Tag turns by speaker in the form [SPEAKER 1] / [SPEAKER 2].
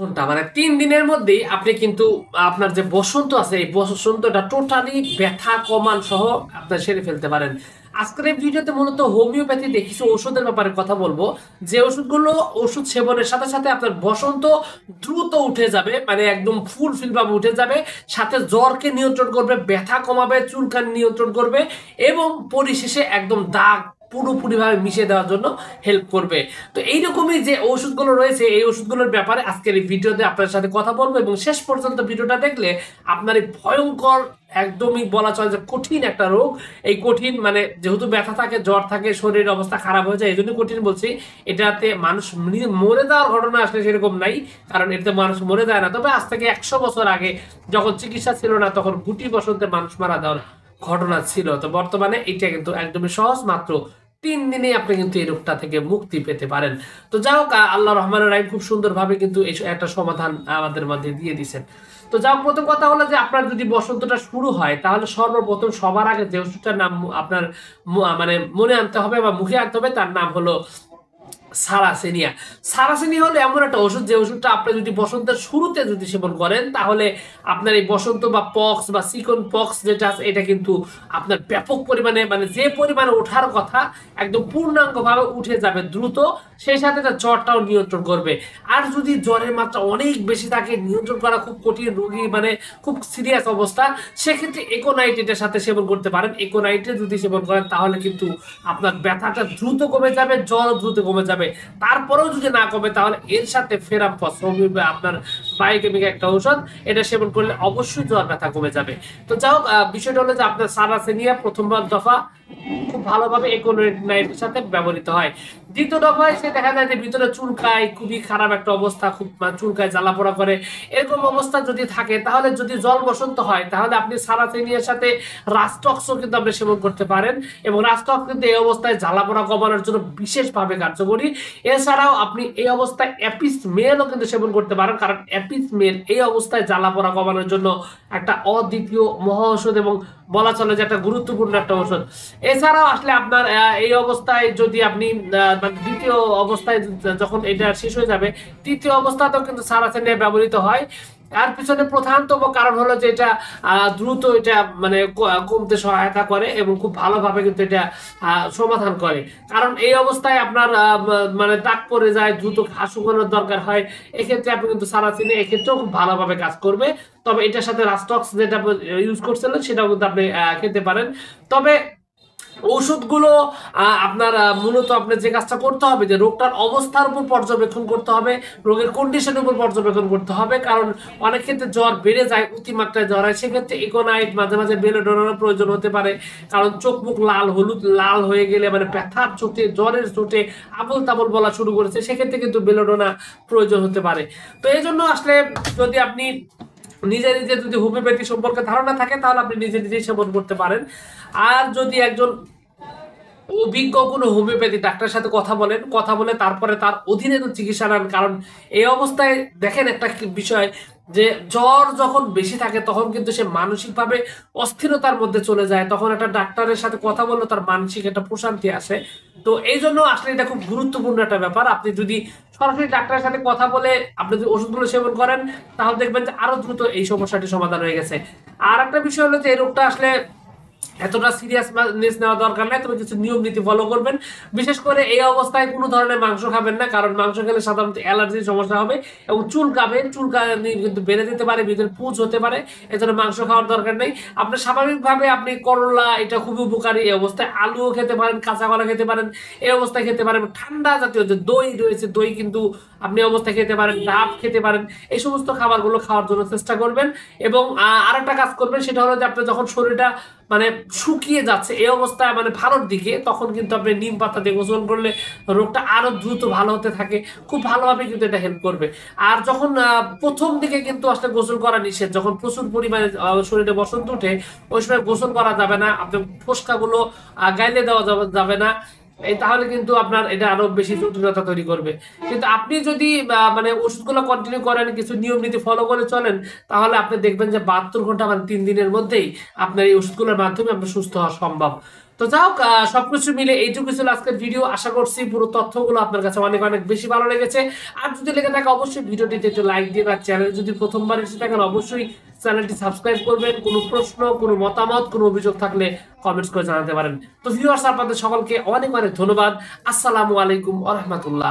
[SPEAKER 1] ঘন্টা মানে 3 দিনের মধ্যেই আপনি কিন্তু আপনার যে বসন্ত আছে এই বসন্তটা টোটালি ব্যথা কমান সহ আপনার সেরে ফেলতে পারেন। আজকের এই ভিডিওতে মূলত হোমিওপ্যাথিতে কিছু ওষুধের ব্যাপারে কথা বলবো, যে ওষুধগুলো ওষুধ সেবনের সাথে সাথে আপনার বসন্ত দ্রুত উঠে যাবে, মানে একদম ফুলফিল ভাবে উঠে যাবে, সাথে জ্বরকে নিয়ন্ত্রণ করবে, ব্যথা কমাবে, চুলকানি নিয়ন্ত্রণ করবে এবং পরিশেষে একদম দাগ পুরোপুরিভাবে মিশিয়ে দেওয়ার জন্য হেল্প করবে। তো এইরকমই যে ওষুধগুলো রয়েছে এই ওষুধগুলোর ব্যাপারে আজকের এই ভিডিওতে আপনার সাথে কথা বলবো, এবং শেষ পর্যন্ত ভিডিওটা দেখলে আপনার এই ভয়ঙ্কর একদমই বলা চলে যে কঠিন একটা রোগ, এই কঠিন মানে যেহেতু ব্যথা থাকে, জ্বর থাকে, শরীরের অবস্থা খারাপ হয়ে যায়, এই জন্য কঠিন বলছি। এটাতে মানুষ মরে যাওয়ার ঘটনা আসলে সেরকম নাই, কারণ এতে মানুষ মরে যায় না। তবে আজ থেকে 100 বছর আগে যখন চিকিৎসা ছিল না তখন গুটি বসন্তে মানুষ মারা যাওয়ার ঘটনা ছিল। তো বর্তমানে এটা কিন্তু একদমই সহজ, মাত্র 3 দিনে আপনি কিন্তু এই রোগটা থেকে মুক্তি পেতে পারেন। তো যাই হোক, আল্লাহ রহমানের রাহিম খুব সুন্দরভাবে কিন্তু এই একটা সমাধান আমাদের মধ্যে দিয়ে দিয়েছেন। তো যাই হোক, প্রথম কথা হলো যে আপনার যদি বসন্তটা শুরু হয় তাহলে সর্বপ্রথম সবার আগে যে ওষুধটার নাম আপনার মানে মনে আনতে হবে বা মুখে আনতে হবে তার নাম হলো সারাসেনিয়া। সারাসেনিয়া হলো এমন একটা ওষুধ যে ওষুধটা আপনি যদি বসন্তের শুরুতে যদি সেবন করেন তাহলে আপনার এই বসন্ত বা পক্স বা চিকন পক্স যেটা আছে এটা কিন্তু আপনার ব্যাপক পরিমাণে মানে যে পরিমাণে ওঠার কথা একদম পূর্ণাঙ্গভাবে উঠে যাবে দ্রুত, সেই সাথে তার জ্বরটাও নিয়ন্ত্রণ করবে। আর যদি জ্বরের মাত্রা অনেক বেশি থাকে, নিয়ন্ত্রণ করা খুব কঠিন, রোগী মানে খুব সিরিয়াস অবস্থা, সেক্ষেত্রে একোনাইট এটার সাথে সেবন করতে পারেন। একোনাইটে যদি সেবন করেন তাহলে কিন্তু আপনার ব্যথাটা দ্রুত কমে যাবে, জ্বর দ্রুত কমে যাবে। তারপরেও যদি না কমে তাহলে এর সাথে ফেরাম্পস আপনার বায়োকেমিক একটা ঔষধ, এটা সেবন করলে অবশ্যই জ্বর ব্যথা কমে যাবে। তো যাই হোক, বিষয়টা হলো যে আপনার সারাসেনিয়া প্রথমবার দফা খুব ভালোভাবে একোনাইটের সাথে ব্যবহৃত হয়। দ্বিতীয় দফায় সে দেখা যায় যে ভিতরে চুলকায়, খুবই খারাপ একটা অবস্থা, খুব চুলকায়, জ্বালা পোড়া করে, এরকম অবস্থা যদি থাকে তাহলে যদি জল বসন্ত হয় তাহলে আপনি সারাসেনিয়ার সাথে রাস্টক্সও কিন্তু আপনি সেবন করতে পারেন, এবং রাস্টক্স কিন্তু এই অবস্থায় জ্বালা পোড়া কমানোর জন্য বিশেষভাবে কার্যকরী। এছাড়াও আপনি এই অবস্থায় অ্যাপিস মেলও কিন্তু সেবন করতে পারেন, কারণ অ্যাপিস মেল এই অবস্থায় জ্বালা পোড়া কমানোর জন্য একটা অদ্বিতীয় মহা ঔষধ এবং বলা চলে যে একটা গুরুত্বপূর্ণ একটা ঔষধ। এছাড়াও আসলে আপনার এই অবস্থায় যদি আপনি মানে দ্বিতীয় অবস্থায় যখন এটা শেষ হয়ে যাবে, তৃতীয় অবস্থাতেও কিন্তু সারাসেনিয়া ব্যবহৃত হয়। আর পিছনে প্রধানতম কারণ হলো যে এটা দ্রুত এটা মানে কমতে সহায়তা করে এবং খুব ভালোভাবে কিন্তু এটা সমাধান করে। কারণ এই অবস্থায় আপনার মানে দাগ পড়ে যায়, দ্রুত ঘা শুকানোর দরকার হয়, এক্ষেত্রে আপনি কিন্তু সারাসেনিয়া এক্ষেত্রেও খুব ভালোভাবে কাজ করবে। তবে এটার সাথে রাস্টক্স যেটা ইউজ করছিলেন সেটাও কিন্তু আপনি খেতে পারেন। তবে ওষুধগুলো আপনার মূলত আপনি যে কাজটা করতে হবে যে রোগটার অবস্থার উপর পর্যবেক্ষণ করতে হবে, রোগের কন্ডিশনের উপর পর্যবেক্ষণ করতে হবে। কারণ অনেক ক্ষেত্রে জ্বর বেড়ে যায়, অতিমাত্রায় জ্বর হয়, সেক্ষেত্রে ইকোনাইট মাঝে মাঝে বেলোডোনারও প্রয়োজন হতে পারে। কারণ চোখ মুখ লাল হলুদ লাল হয়ে গেলে মানে ব্যথার চোটে জ্বরের চোটে আবল তাবল বলা শুরু করেছে, সেক্ষেত্রে কিন্তু বেলোডোনা প্রয়োজন হতে পারে। তো এই জন্য আসলে যদি আপনি নিজে নিজে যদি হোমিওপ্যাথি সম্পর্কে ধারণা থাকে তাহলে আপনি নিজে নিজেই সেবন করতে পারেন। আর যদি একজন অভিজ্ঞ কোনো হোমিওপ্যাথি ডাক্তারের সাথে কথা বলেন, কথা বলে তারপরে তার অধীনে তো চিকিৎসা নেন। কারণ এই অবস্থায় দেখেন একটা বিষয় যে জ্বর যখন বেশি থাকে তখন কিন্তু সে মানসিকভাবে অস্থিরতার মধ্যে চলে যায়, তখন একটা ডাক্তারের সাথে কথা বললে তার মানসিক একটা প্রশান্তি আসে। তো এই জন্য আসলে এটা খুব গুরুত্বপূর্ণ একটা ব্যাপার। আপনি যদি সরাসরি ডাক্তারের সাথে কথা বলে আপনি যদি ওষুধগুলো সেবন করেন তাহলে দেখবেন যে আরো দ্রুত এই সমস্যাটি সমাধান হয়ে গেছে। আর একটা বিষয় হলো যে এই রোগটা আসলে এতটা সিরিয়াসনেস নেওয়া দরকার নাই, তবে কিছু নিয়ম নীতি ফলো করবেন। বিশেষ করে এই অবস্থায় কোনো ধরনের মাংস খাবেন না, কারণ মাংস খেলে সাধারণত অ্যালার্জির সমস্যা হবে এবং চুলকানি কিন্তু বেড়ে যেতে পারে, ভিতরে পুঁজ হতে পারে, এজন্য মাংস খাওয়ার দরকার নেই। আপনি স্বাভাবিকভাবে আপনি করলা এটা খুবই উপকারী, এই অবস্থায় আলুও খেতে পারেন, কাঁচা কলা খেতে পারেন, এই অবস্থায় খেতে পারেন। ঠান্ডা জাতীয় যে দই রয়েছে দই কিন্তু আপনি অবস্থায় খেতে পারেন, ডাব খেতে পারেন, এই সমস্ত খাবারগুলো খাওয়ার জন্য চেষ্টা করবেন। এবং আরেকটা কাজ করবেন, সেটা হলো যে আপনি যখন শরীরটা মানে শুকিয়ে যাচ্ছে এই অবস্থায় মানে ভালোর দিকে, তখন কিন্তু আপনি নিম পাতা দিয়ে গোসল করলে রোগটা আরো দ্রুত ভালো হতে থাকে, খুব ভালোভাবে কিন্তু এটা হেল্প করবে। আর যখন প্রথম দিকে কিন্তু আসলে গোসল করা নিষেধ, যখন প্রচুর পরিমাণে শরীরে বসন্ত উঠে ওই সময় গোসল করা যাবে না, আপনার ফোসকাগুলো গাইলে দেওয়া যাবে না, এই তাহলে কিন্তু আপনার এটা আরো বেশি জটিলতা তৈরি করবে। কিন্তু আপনি যদি মানে ওষুধগুলো কন্টিনিউ করেন, কিছু নিয়ম নীতি ফলো করে চলেন, তাহলে আপনি দেখবেন যে 72 ঘন্টা মানে 3 দিনের মধ্যেই আপনার এই ওষুধগুলোর মাধ্যমে আপনার সুস্থ হওয়া সম্ভব। তো যাও, সবকিছু মিলে এইটুকু ছিল আজকের ভিডিও। আশা করছি পুরো তথ্যগুলো আপনার কাছে অনেক অনেক বেশি ভালো লেগেছে। আর যদি লেগে থাকে অবশ্যই ভিডিওটিতে একটু লাইক দিয়ে, আর চ্যানেল যদি প্রথমবার এসে থাকেন অবশ্যই চ্যানেলটি সাবস্ক্রাইব করবেন। কোনো প্রশ্ন, কোনো মতামত, কোনো অভিযোগ থাকলে কমেন্টস করে জানাতে পারেন। তো ভিউয়ার্স, আপনাদের সকলকে অনেক অনেক ধন্যবাদ। আসসালামু আলাইকুম ওয়া রাহমাতুল্লাহ।